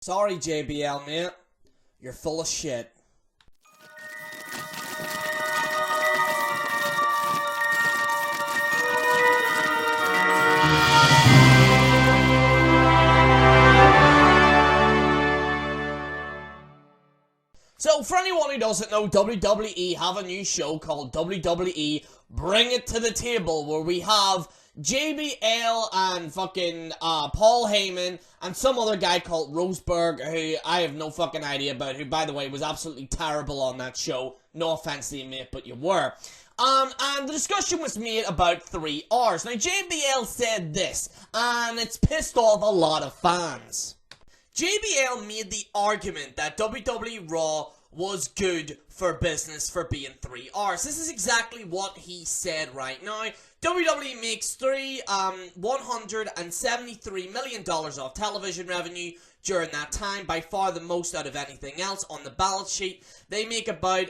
Sorry, JBL, mate. You're full of shit. So, for anyone who doesn't know, WWE have a new show called WWE Bring It to the Table, where we have JBL and fucking Paul Heyman and some other guy called Roseberg, who I have no fucking idea about, who, by the way, was absolutely terrible on that show. No offense to you, mate, but you were. And the discussion was made about 3 hours. Now, JBL said this, and it's pissed off a lot of fans. JBL made the argument that WWE Raw was good for business for being 3 hours. This is exactly what he said right now. WWE makes $173 million off television revenue during that time, by far the most out of anything else on the balance sheet. They make about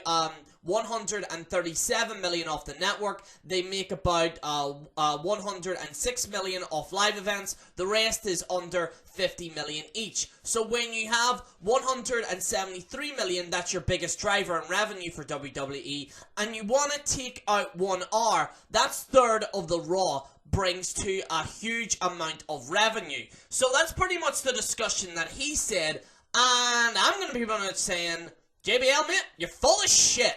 $137 million off the network. They make about $106 million off live events. The rest is under $50 million each. So when you have $173 million, that's your biggest driver in revenue for WWE, and you want to take out 1 hour, that's third of the Raw, brings to a huge amount of revenue. So that's pretty much the discussion that he said, and I'm going to be running it saying, JBL, mate, you're full of shit.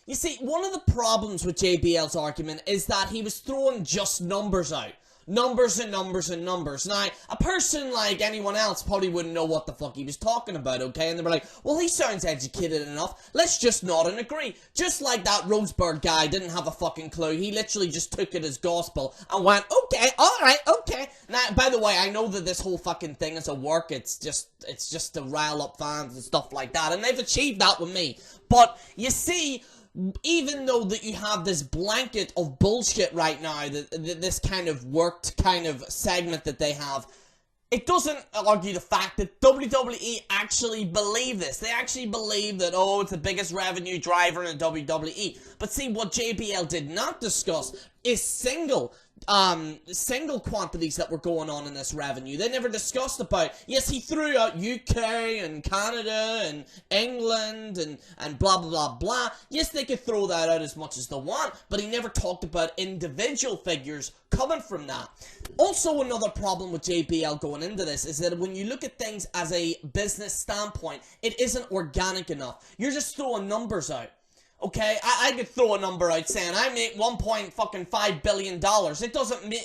You see, one of the problems with JBL's argument is that he was throwing just numbers out. Numbers and numbers and numbers. Now, a person like anyone else probably wouldn't know what the fuck he was talking about, okay? And they were like, well, he sounds educated enough. Let's just nod and agree. Just like that Roseberg guy didn't have a fucking clue. He literally just took it as gospel and went, okay, alright, okay. Now, by the way, I know that this whole fucking thing is a work. It's just to rile up fans and stuff like that. And they've achieved that with me. But, you see, even though that you have this blanket of bullshit right now, this kind of worked kind of segment that they have, it doesn't argue the fact that WWE actually believe this. They actually believe that, oh, it's the biggest revenue driver in WWE. But see, what JBL did not discuss is single quantities that were going on in this revenue. They never discussed about, yes, he threw out UK and Canada and England and blah blah blah blah. Yes, they could throw that out as much as they want, but he never talked about individual figures coming from that. Also, another problem with JBL going into this is that when you look at things as a business standpoint, it isn't organic enough. You're just throwing numbers out. Okay, I could throw a number out saying I make $1.5 billion. It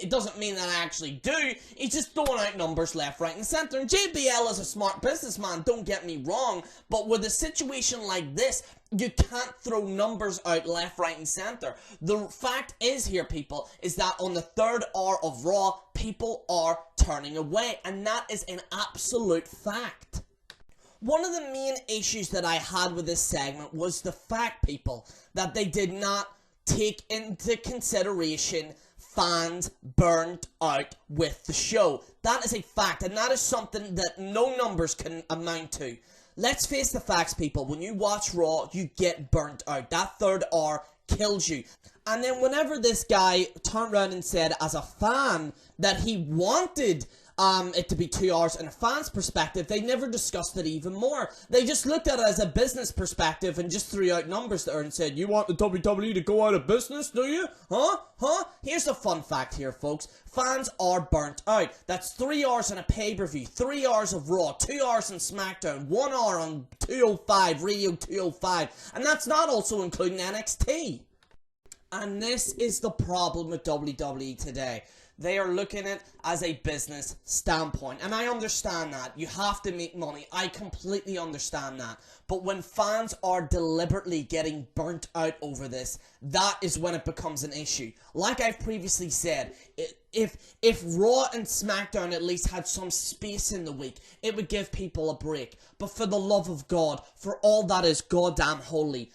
doesn't mean that I actually do. He's just throwing out numbers left, right, and center. And JBL is a smart businessman, don't get me wrong. But with a situation like this, you can't throw numbers out left, right, and center. The fact is here, people, is that on the third hour of Raw, people are turning away. And that is an absolute fact. One of the main issues that I had with this segment was the fact, people, that they did not take into consideration fans burnt out with the show. That is a fact, and that is something that no numbers can amount to. Let's face the facts, people. When you watch Raw, you get burnt out. That third hour kills you. And then whenever this guy turned around and said, as a fan, that he wanted it to be 2 hours in a fan's perspective, they never discussed it even more. They just looked at it as a business perspective and just threw out numbers there and said, you want the WWE to go out of business, do you? Huh? Here's a fun fact here, folks. Fans are burnt out. That's 3 hours in a pay-per-view, 3 hours of Raw, 2 hours on SmackDown, 1 hour on 205, Radio 205, and that's not also including NXT. And this is the problem with WWE today. They are looking at it as a business standpoint. And I understand that. You have to make money. I completely understand that. But when fans are deliberately getting burnt out over this, that is when it becomes an issue. Like I've previously said, if Raw and SmackDown at least had some space in the week, it would give people a break. But for the love of God, for all that is goddamn holy,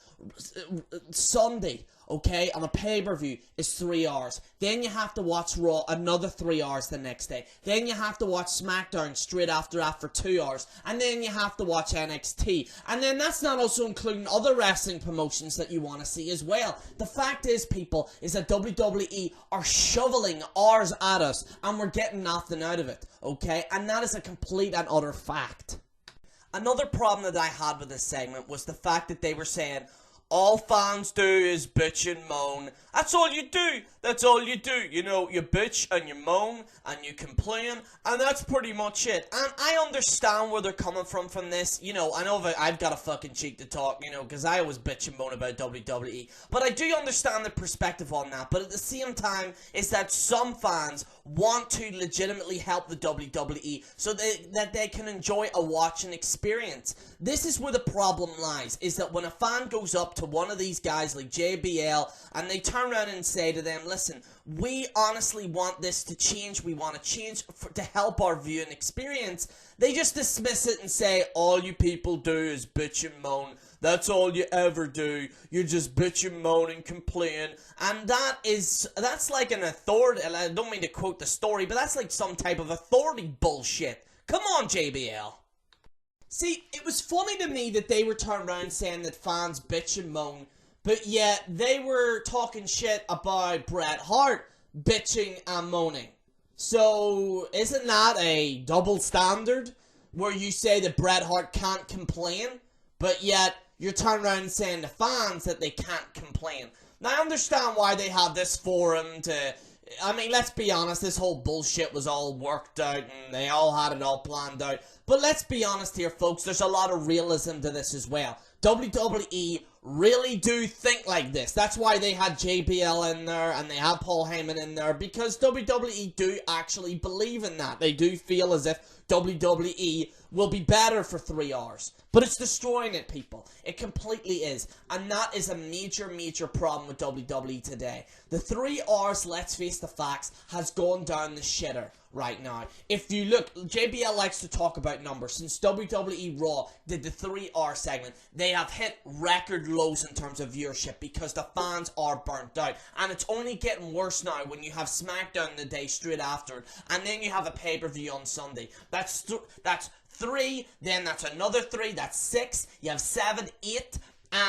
Sunday, okay, on a pay-per-view is 3 hours. Then you have to watch Raw another 3 hours the next day. Then you have to watch SmackDown straight after that for 2 hours. And then you have to watch NXT. And then that's not also including other wrestling promotions that you want to see as well. The fact is, people, is that WWE are shoveling hours at us and we're getting nothing out of it, okay? And that is a complete and utter fact. Another problem that I had with this segment was the fact that they were saying, all fans do is bitch and moan. That's all you do. That's all you do. You know, you bitch and you moan and you complain, and that's pretty much it. And I understand where they're coming from this. You know, I know I've got a fucking cheek to talk, you know, because I always bitch and moan about WWE. But I do understand the perspective on that. But at the same time, is that some fans want to legitimately help the WWE so that they can enjoy a watching experience. This is where the problem lies, is that when a fan goes up to one of these guys like JBL and they turn around and say to them, listen, we honestly want this to change, we want to change to help our viewing experience, they just dismiss it and say, all you people do is bitch and moan. That's all you ever do. You just bitch and moan and complain. And that's like an authority, I don't mean to quote the story, but that's like some type of authority bullshit. Come on, JBL. See, it was funny to me that they were turning around saying that fans bitch and moan, but yet they were talking shit about Bret Hart bitching and moaning. So, isn't that a double standard? Where you say that Bret Hart can't complain, but yet you're turning around and saying to fans that they can't complain. Now, I understand why they had this forum to... I mean, let's be honest, this whole bullshit was all worked out and they all had it all planned out. But let's be honest here, folks, there's a lot of realism to this as well. WWE really do think like this. That's why they had JBL in there and they had Paul Heyman in there, because WWE do actually believe in that. They do feel as if WWE will be better for 3 hours. But it's destroying it, people. It completely is. And that is a major, major problem with WWE today. The 3 hours, let's face the facts, has gone down the shitter right now. If you look, JBL likes to talk about numbers. Since WWE Raw did the 3 hour segment, they have hit record lows in terms of viewership because the fans are burnt out. And it's only getting worse now when you have SmackDown the day straight after it, and then you have a pay-per-view on Sunday. That's 3, then that's another 3, that's 6, you have 7, 8,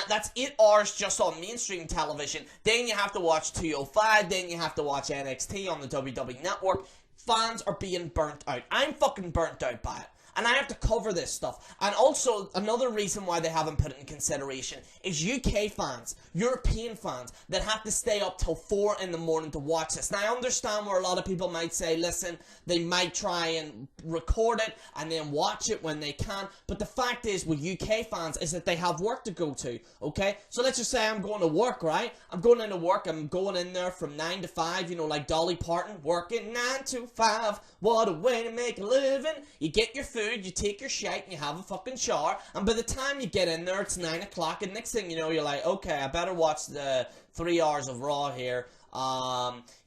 that's 8 hours just on mainstream television. Then you have to watch 205, then you have to watch NXT on the WWE Network. Fans are being burnt out. I'm fucking burnt out by it. And I have to cover this stuff. And also, another reason why they haven't put it in consideration is UK fans, European fans, that have to stay up till 4 in the morning to watch this. Now, I understand where a lot of people might say, listen, they might try and record it and then watch it when they can. But the fact is, with UK fans, is that they have work to go to, okay? So let's just say I'm going to work, right? I'm going into work, I'm going in there from 9 to 5, you know, like Dolly Parton, working 9 to 5. What a way to make a living. You get your food, you take your shite, and you have a fucking shower, and by the time you get in there, it's 9 o'clock, and next thing you know, you're like, okay, I better watch the 3 hours of Raw here.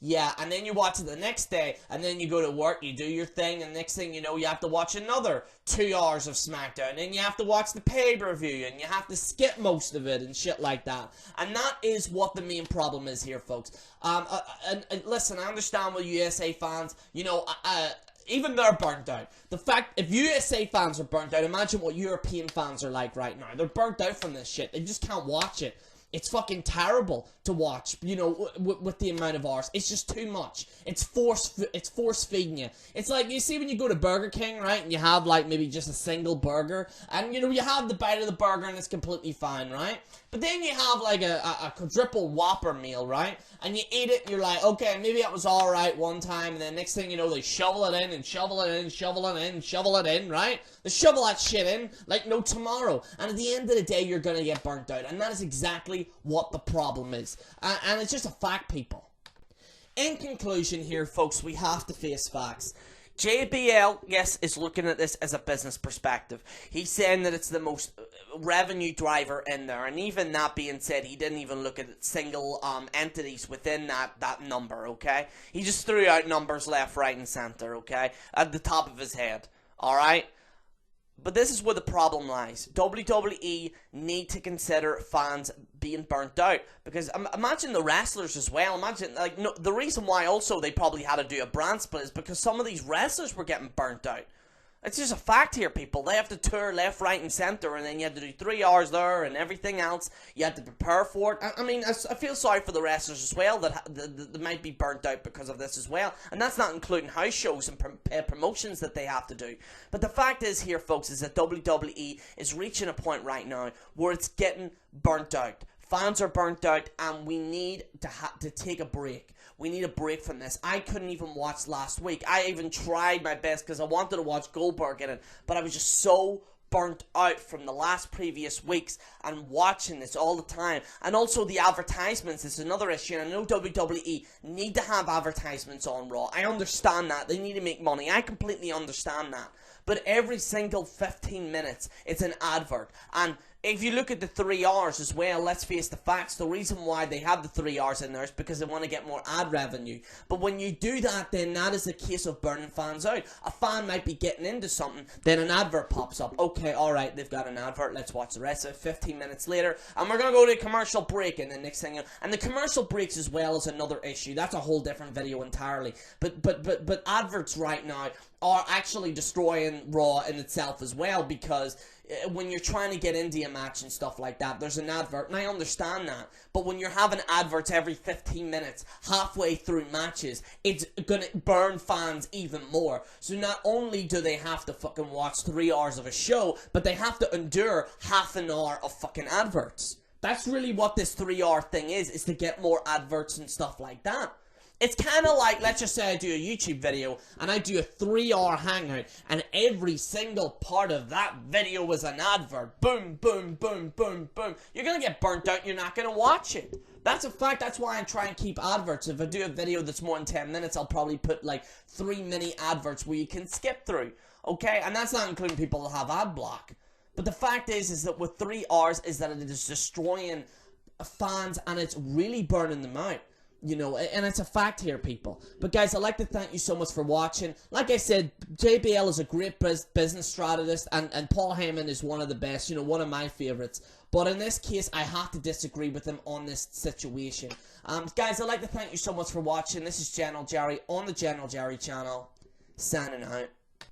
Yeah, and then you watch it the next day, and then you go to work, you do your thing, and next thing you know, you have to watch another 2 hours of SmackDown, and you have to watch the pay-per-view, and you have to skip most of it, and shit like that. And that is what the main problem is here, folks. And listen, I understand with USA fans, you know, even they're burnt out. The fact, if USA fans are burnt out, imagine what European fans are like right now. They're burnt out from this shit. They just can't watch it. It's fucking terrible to watch, you know, with the amount of hours. It's just too much. It's force feeding you. It's like, you see when you go to Burger King, right, and you have, like, maybe just a single burger, and, you know, you have the bite of the burger and it's completely fine, right? But then you have, like, a quadruple Whopper meal, right? And you eat it and you're like, okay, maybe that was alright one time, and then next thing you know, they shovel it in, and shovel it in, shovel it in, shovel it in, right? They shovel that shit in like no tomorrow. And at the end of the day, you're gonna get burnt out. And that is exactly what the problem is. And it's just a fact, people. In conclusion here, folks, we have to face facts. JBL, yes, is looking at this as a business perspective. He's saying that it's the most revenue driver in there, and even that being said, he didn't even look at single entities within that number, okay? He just threw out numbers left, right, and center, okay? At the top of his head, alright? But this is where the problem lies. WWE need to consider fans being burnt out. Because imagine the wrestlers as well. Imagine, like, no, the reason why also they probably had to do a brand split is because some of these wrestlers were getting burnt out. It's just a fact here, people. They have to tour left, right, and centre, and then you have to do 3 hours there and everything else. You have to prepare for it. I mean, I feel sorry for the wrestlers as well that they might be burnt out because of this as well. And that's not including house shows and promotions that they have to do. But the fact is here, folks, is that WWE is reaching a point right now where it's getting burnt out. Fans are burnt out, and we need to take a break. We need a break from this. I couldn't even watch last week. I even tried my best because I wanted to watch Goldberg in it, but I was just so burnt out from the last previous weeks and watching this all the time. And also the advertisements is another issue, and I know WWE need to have advertisements on Raw. I understand that. They need to make money. I completely understand that. But every single 15 minutes, it's an advert. And if you look at the 3 hours as well, let's face the facts, the reason why they have the 3 hours in there is because they want to get more ad revenue. But when you do that, then that is a case of burning fans out. A fan might be getting into something, then an advert pops up. Okay, alright, they've got an advert, let's watch the rest of it 15 minutes later, and we're going to go to a commercial break, and the next thing, and the commercial breaks as well is another issue. That's a whole different video entirely. But adverts right now are actually destroying Raw in itself as well, because when you're trying to get into a match and stuff like that, there's an advert, and I understand that. But when you're having adverts every 15 minutes, halfway through matches, it's gonna burn fans even more. So not only do they have to fucking watch 3 hours of a show, but they have to endure half an hour of fucking adverts. That's really what this 3 hour thing is to get more adverts and stuff like that. It's kind of like, let's just say I do a YouTube video, and I do a 3 hour hangout, and every single part of that video was an advert. Boom, boom, boom, boom, boom. You're going to get burnt out, you're not going to watch it. That's a fact, that's why I try and keep adverts. If I do a video that's more than 10 minutes, I'll probably put like 3 mini adverts where you can skip through. Okay, and that's not including people that have ad block. But the fact is that with 3 hours is that it is destroying fans, and it's really burning them out. You know, and it's a fact here, people. But guys, I'd like to thank you so much for watching. Like I said, JBL is a great business strategist, and Paul Heyman is one of the best, you know, one of my favorites. But in this case, I have to disagree with him on this situation. Guys, I'd like to thank you so much for watching. This is General Jerry on the General Jerry channel, signing out.